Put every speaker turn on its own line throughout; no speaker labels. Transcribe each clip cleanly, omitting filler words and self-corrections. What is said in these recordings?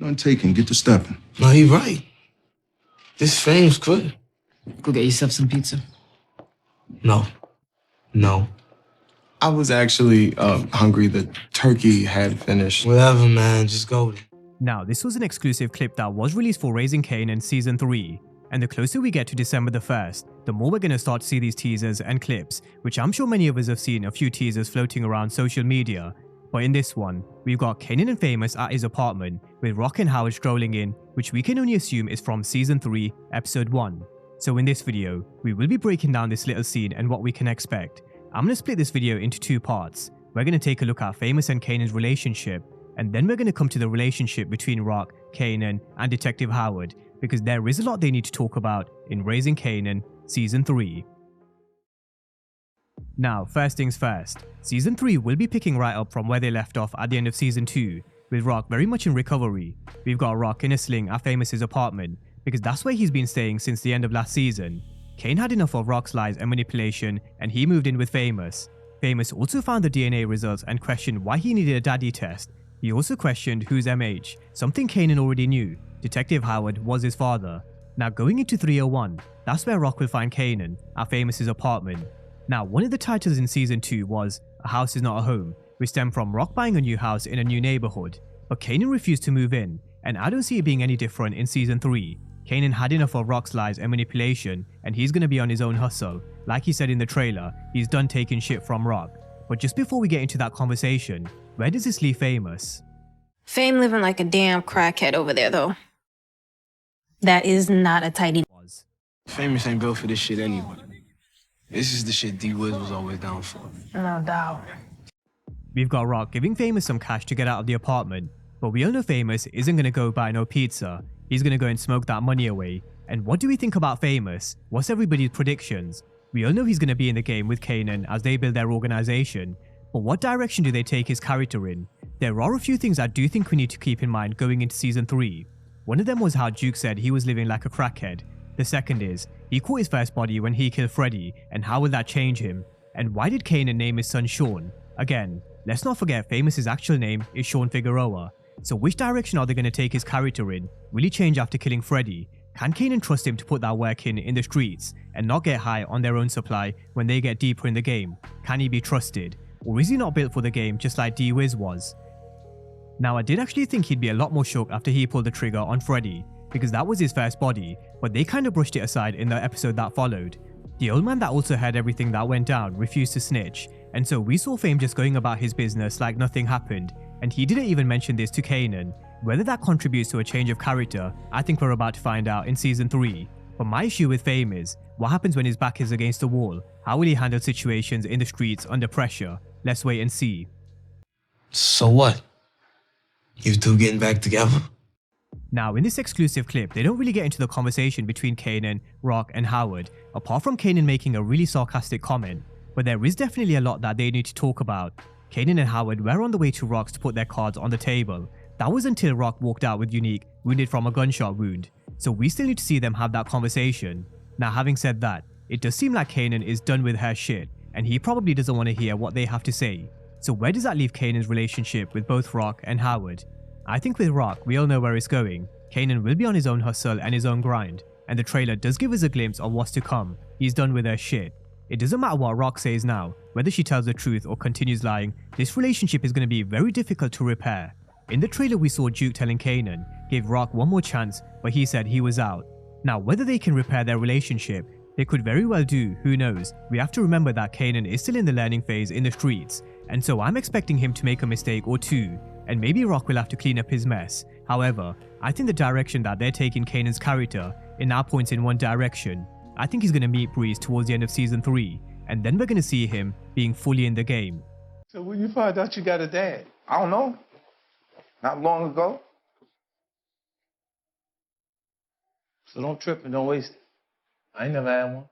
gonna take and get to stepping.
No, he right. This fame's good.
Go get yourself some pizza.
No.
I was actually hungry. The turkey had finished.
Whatever, man. Just go there.
Now, this was an exclusive clip that was released for Raising Kanan Season 3, and the closer we get to December the 1st, the more we're going to start to see these teasers and clips, which I'm sure many of us have seen a few teasers floating around social media. But in this one, we've got Kanan and Famous at his apartment, with Rock and Howard strolling in, which we can only assume is from Season 3, Episode 1. So in this video, we will be breaking down this little scene and what we can expect. I'm going to split this video into two parts. We're going to take a look at Famous and Kanan's relationship, and then we're going to come to the relationship between Rock, Kanan, and Detective Howard, because there is a lot they need to talk about in Raising Kanan Season 3. Now, first things first, Season 3 will be picking right up from where they left off at the end of Season 2, with Rock very much in recovery. We've got Rock in a sling at Famous's apartment, because that's where he's been staying since the end of last season. Kane had enough of Rock's lies and manipulation, and he moved in with Famous. Famous also found the DNA results and questioned why he needed a daddy test. He also questioned who's MH, something Kanan already knew. Detective Howard was his father. Now going into 301, that's where Rock will find Kanan at Famous's apartment. Now one of the titles in Season 2 was A House Is Not a Home, which stemmed from Rock buying a new house in a new neighborhood. But Kanan refused to move in, and I don't see it being any different in Season 3. Kanan had enough of Rock's lies and manipulation, and he's gonna be on his own hustle. Like he said in the trailer, he's done taking shit from Rock. But just before we get into that conversation, where does this leave Famous?
Fame living like a damn crackhead over there, though. That is not a tidy.
Famous ain't built for this shit anyway. This is the shit D-Wiz was always down for.
No doubt.
We've got Rock giving Famous some cash to get out of the apartment, but we all know Famous isn't gonna go buy no pizza. He's gonna go and smoke that money away. And what do we think about Famous? What's everybody's predictions? We all know he's gonna be in the game with Kanan as they build their organization, but what direction do they take his character in? There are a few things I do think we need to keep in mind going into Season 3. One of them was how Duke said he was living like a crackhead. The second is, he caught his first body when he killed Freddy, and how will that change him? And why did Kanan name his son Sean? Again, let's not forget Famous's actual name is Sean Figueroa. So which direction are they going to take his character in? Will he change after killing Freddy? Can Kanan trust him to put that work in the streets and not get high on their own supply when they get deeper in the game? Can he be trusted? Or is he not built for the game just like D-Wiz was? Now I did actually think he'd be a lot more shook after he pulled the trigger on Freddy, because that was his first body, but they kind of brushed it aside in the episode that followed. The old man that also heard everything that went down refused to snitch, and so we saw Fame just going about his business like nothing happened, and he didn't even mention this to Kanan. Whether that contributes to a change of character, I think we're about to find out in Season 3. But my issue with Fame is, what happens when his back is against the wall? How will he handle situations in the streets under pressure? Let's wait and see.
So what? You two getting back together?
Now in this exclusive clip, they don't really get into the conversation between Kanan, Rock and Howard, apart from Kanan making a really sarcastic comment, but there is definitely a lot that they need to talk about. Kanan and Howard were on the way to Rock's to put their cards on the table. That was until Rock walked out with Unique, wounded from a gunshot wound, so we still need to see them have that conversation. Now having said that, it does seem like Kanan is done with her shit, and he probably doesn't want to hear what they have to say. So where does that leave Kanan's relationship with both Rock and Howard? I think with Rock, we all know where it's going. Kanan will be on his own hustle and his own grind, and the trailer does give us a glimpse of what's to come. He's done with her shit. It doesn't matter what Rock says now, whether she tells the truth or continues lying, this relationship is going to be very difficult to repair. In the trailer we saw Duke telling Kanan, gave Rock one more chance, but he said he was out. Now whether they can repair their relationship, they could very well do, who knows. We have to remember that Kanan is still in the learning phase in the streets, and so I'm expecting him to make a mistake or two, and maybe Rock will have to clean up his mess. However, I think the direction that they're taking Kanan's character, it now points in one direction. I think he's going to meet Breeze towards the end of Season 3, and then we're going to see him being fully in the game.
So when you find out you got a dad? I don't know. Not long ago. So don't trip and don't waste it. I ain't never had one.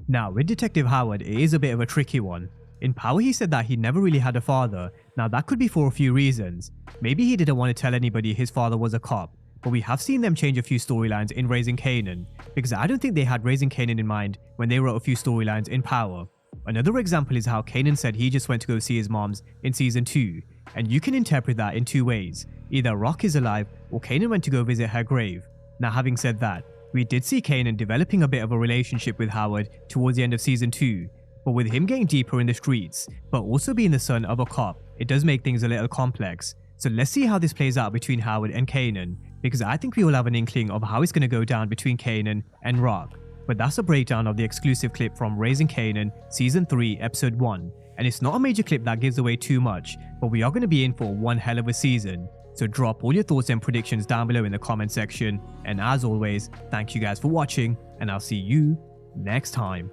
Now with Detective Howard, it is a bit of a tricky one. In Power he said that he never really had a father. Now that could be for a few reasons. Maybe he didn't want to tell anybody his father was a cop, but we have seen them change a few storylines in Raising Kanan, because I don't think they had Raising Kanan in mind when they wrote a few storylines in Power. Another example is how Kanan said he just went to go see his moms in Season 2. and you can interpret that in two ways. Either Rock is alive or Kanan went to go visit her grave. Now, having said that, we did see Kanan developing a bit of a relationship with Howard towards the end of season 2, but with him getting deeper in the streets, but also being the son of a cop, it does make things a little complex. So let's see how this plays out between Howard and Kanan, because I think we all have an inkling of how it's going to go down between Kanan and Rock. But that's a breakdown of the exclusive clip from Raising Kanan Season 3 Episode 1, and it's not a major clip that gives away too much, but we are going to be in for one hell of a season. So drop all your thoughts and predictions down below in the comment section, and as always, thank you guys for watching, and I'll see you next time.